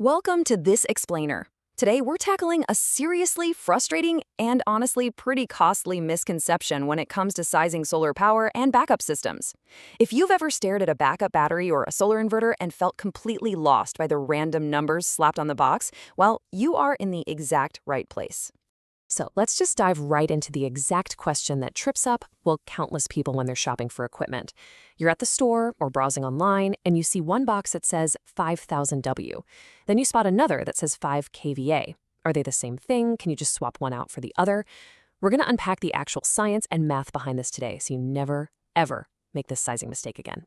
Welcome to This Explainer. Today we're tackling a seriously frustrating and honestly pretty costly misconception when it comes to sizing solar power and backup systems. If you've ever stared at a backup battery or a solar inverter and felt completely lost by the random numbers slapped on the box, well, you are in the exact right place. So let's just dive right into the exact question that trips up, well, countless people when they're shopping for equipment. You're at the store or browsing online, and you see one box that says 5000W. Then you spot another that says 5kVA. Are they the same thing? Can you just swap one out for the other? We're going to unpack the actual science and math behind this today, so you never, ever make this sizing mistake again.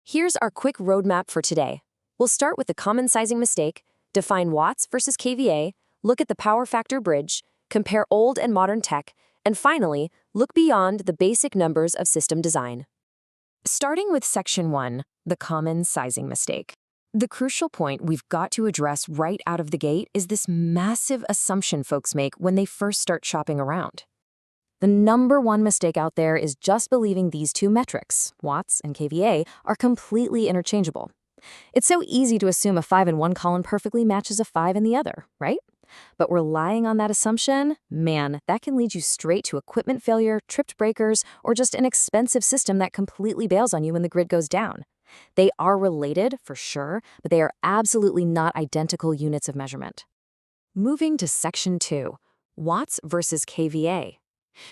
Here's our quick roadmap for today. We'll start with the common sizing mistake, define watts versus kVA, look at the power factor bridge, compare old and modern tech, and finally, look beyond the basic numbers of system design. Starting with Section 1, the common sizing mistake. The crucial point we've got to address right out of the gate is this massive assumption folks make when they first start shopping around. The number one mistake out there is just believing these two metrics, watts and kVA, are completely interchangeable. It's so easy to assume a 5 in one column perfectly matches a 5 in the other, right? But relying on that assumption, man, that can lead you straight to equipment failure, tripped breakers, or just an expensive system that completely bails on you when the grid goes down. They are related, for sure, but they are absolutely not identical units of measurement. Moving to Section 2, watts versus kVA.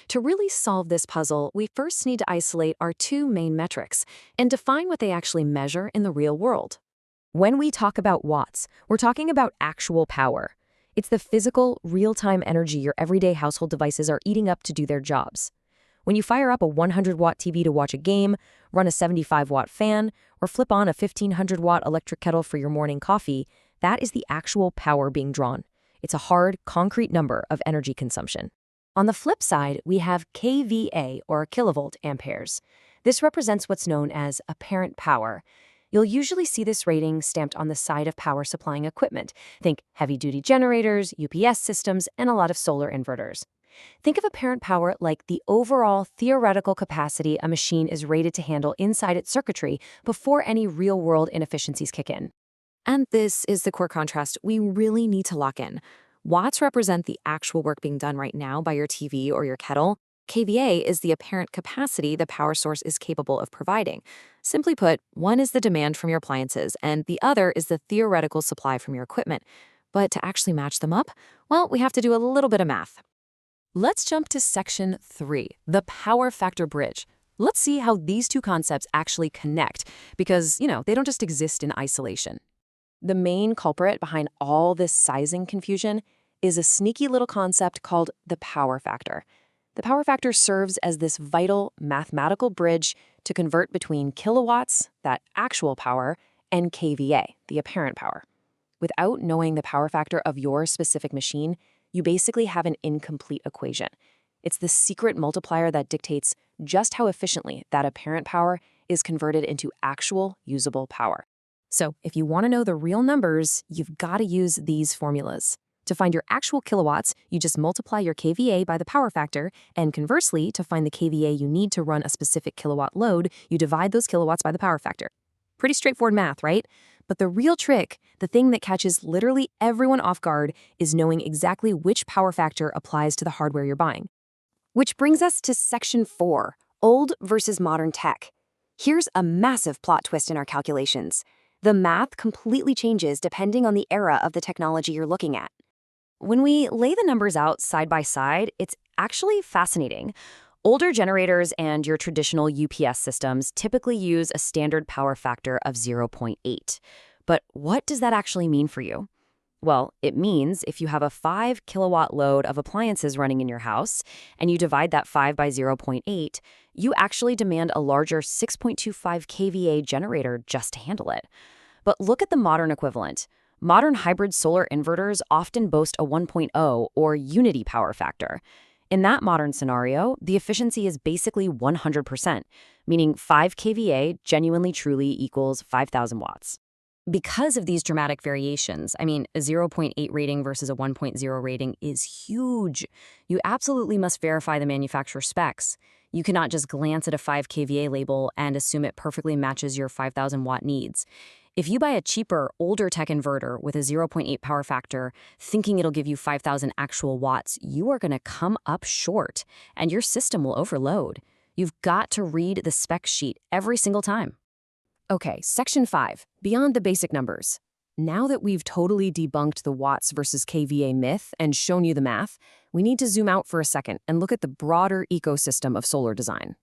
To really solve this puzzle, we first need to isolate our two main metrics and define what they actually measure in the real world. When we talk about watts, we're talking about actual power. It's the physical, real-time energy your everyday household devices are eating up to do their jobs. When you fire up a 100-watt TV to watch a game, run a 75-watt fan, or flip on a 1500-watt electric kettle for your morning coffee, that is the actual power being drawn. It's a hard, concrete number of energy consumption. On the flip side, we have kVA, or kilovolt amperes. This represents what's known as apparent power. You'll usually see this rating stamped on the side of power supplying equipment. Think heavy-duty generators, UPS systems, and a lot of solar inverters. Think of apparent power like the overall theoretical capacity a machine is rated to handle inside its circuitry before any real-world inefficiencies kick in. And this is the core contrast we really need to lock in. Watts represent the actual work being done right now by your TV or your kettle. kVA is the apparent capacity the power source is capable of providing. Simply put, one is the demand from your appliances, and the other is the theoretical supply from your equipment. But to actually match them up, well, we have to do a little bit of math. Let's jump to Section 3, the power factor bridge. Let's see how these two concepts actually connect, because, they don't just exist in isolation. The main culprit behind all this sizing confusion is a sneaky little concept called the power factor. The power factor serves as this vital mathematical bridge to convert between kilowatts, that actual power, and kVA, the apparent power. Without knowing the power factor of your specific machine, you basically have an incomplete equation. It's the secret multiplier that dictates just how efficiently that apparent power is converted into actual usable power. So if you want to know the real numbers, you've got to use these formulas. To find your actual kilowatts, you just multiply your kVA by the power factor, and conversely, to find the kVA you need to run a specific kilowatt load, you divide those kilowatts by the power factor. Pretty straightforward math, right? But the real trick, the thing that catches literally everyone off guard, is knowing exactly which power factor applies to the hardware you're buying. Which brings us to Section 4, old versus modern tech. Here's a massive plot twist in our calculations. The math completely changes depending on the era of the technology you're looking at. When we lay the numbers out side by side, it's actually fascinating. Older generators and your traditional UPS systems typically use a standard power factor of 0.8. But what does that actually mean for you? Well, it means if you have a 5 kilowatt load of appliances running in your house and you divide that 5 by 0.8, you actually demand a larger 6.25 kVA generator just to handle it. But look at the modern equivalent. Modern hybrid solar inverters often boast a 1.0 or unity power factor. In that modern scenario, the efficiency is basically 100%, meaning 5 kVA genuinely truly equals 5,000 watts. Because of these dramatic variations, a 0.8 rating versus a 1.0 rating is huge. You absolutely must verify the manufacturer specs. You cannot just glance at a 5 kVA label and assume it perfectly matches your 5,000 watt needs. If you buy a cheaper, older tech inverter with a zero point 0.8 power factor, thinking it'll give you 5,000 actual watts, you are going to come up short, and your system will overload. You've got to read the spec sheet every single time. Okay, Section 5, beyond the basic numbers. Now that we've totally debunked the watts versus kVA myth and shown you the math, we need to zoom out for a second and look at the broader ecosystem of solar design.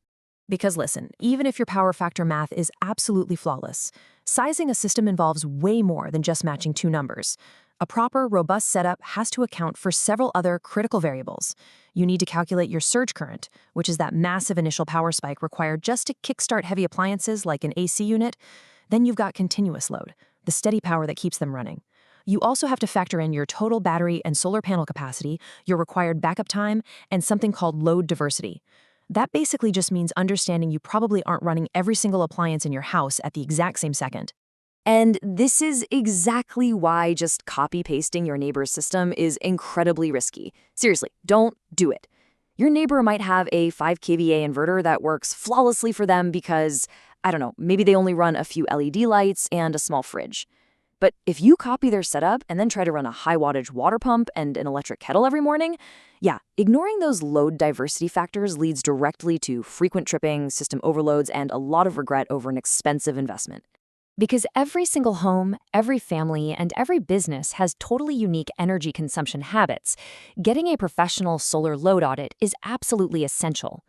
Because listen, even if your power factor math is absolutely flawless, sizing a system involves way more than just matching two numbers. A proper, robust setup has to account for several other critical variables. You need to calculate your surge current, which is that massive initial power spike required just to kickstart heavy appliances like an AC unit. Then you've got continuous load, the steady power that keeps them running. You also have to factor in your total battery and solar panel capacity, your required backup time, and something called load diversity. That basically just means understanding you probably aren't running every single appliance in your house at the exact same second. And this is exactly why just copy-pasting your neighbor's system is incredibly risky. Seriously, don't do it. Your neighbor might have a 5kVA inverter that works flawlessly for them because, I don't know, maybe they only run a few LED lights and a small fridge. But if you copy their setup and then try to run a high-wattage water pump and an electric kettle every morning, yeah, ignoring those load diversity factors leads directly to frequent tripping, system overloads, and a lot of regret over an expensive investment. Because every single home, every family, and every business has totally unique energy consumption habits, getting a professional solar load audit is absolutely essential.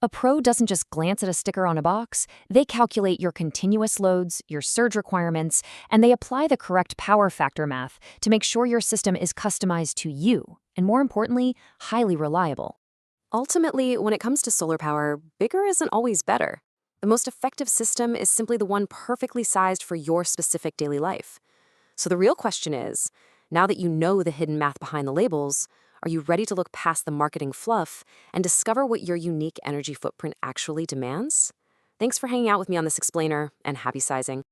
A pro doesn't just glance at a sticker on a box, they calculate your continuous loads, your surge requirements, and they apply the correct power factor math to make sure your system is customized to you, and more importantly, highly reliable. Ultimately, when it comes to solar power, bigger isn't always better. The most effective system is simply the one perfectly sized for your specific daily life. So the real question is, now that you know the hidden math behind the labels, are you ready to look past the marketing fluff and discover what your unique energy footprint actually demands? Thanks for hanging out with me on this explainer, and happy sizing.